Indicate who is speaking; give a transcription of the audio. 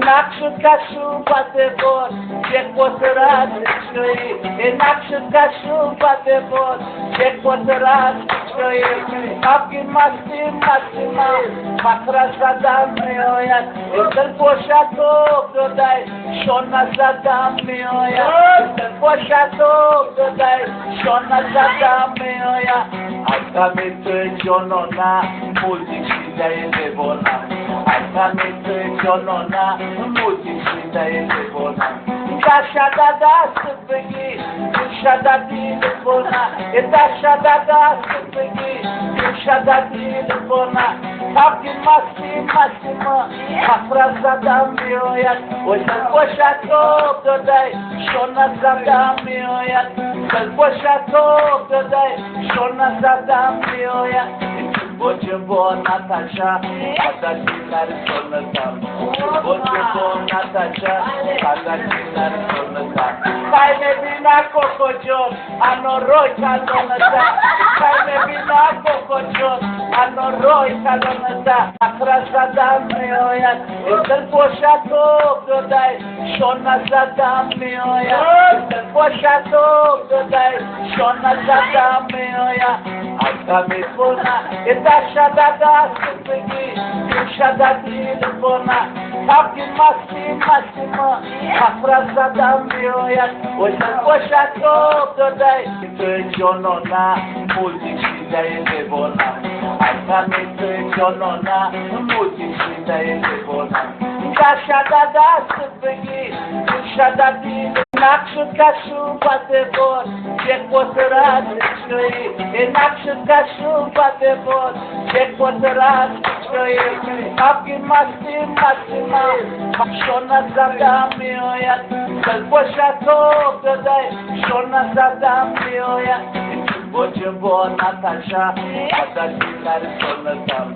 Speaker 1: Inakshut kashu patebot, chekpoterat shnoi. Inakshut kashu patebot, chekpoterat shnoi. Kapki masti mastima, makra sadam meoyat. Ezel poshato dodai, shona sadam meoyat. Ezel poshato dodai, shona sadam meoyat. Alkamete jonona, muzik shidai levona. Alkamete jonona, muzik shidai levona. Dashadada sepegi, dashadadi levona. Dashadada sepegi, dashadadi levona. Kapki masti mastima, makra sadam meoyat. Ozel poshato dodai, shona sadam meoyat. Ozel poshato dodai, shona sadam meoyat. Bocebo Natasha, Atasilar Solnazam. Bocebo Natasha, Atasilar Solnazam. Kaine bina kokojo, anoroi kalonazam. Kaine bina kokojo, anoroi kalonazam. Akrasadam meoyat, ezel poshato dodai, shona sadam meoyat. Ezel poshato dodai, shona sadam meoyat. Akamifona, etashadada sepegi, etashadadi lefona. Kapki masti mastima, afrazada meoyat. Ozel poshato dodai, jonona, muzik shidai levona. Akamite jonona, muzik shidai levona. Etashadada sepegi, etashadadi lefona. Inakshut kashu patebot, chekpoterat shnoi. Inakshut kashu patebot, chekpoterat shnoi. Kapki masti mastima, shona sadam meoyat. Ezel poshato dodai, shona sadam meoyat. Bocebo Natasha, Atasilar Solnazam.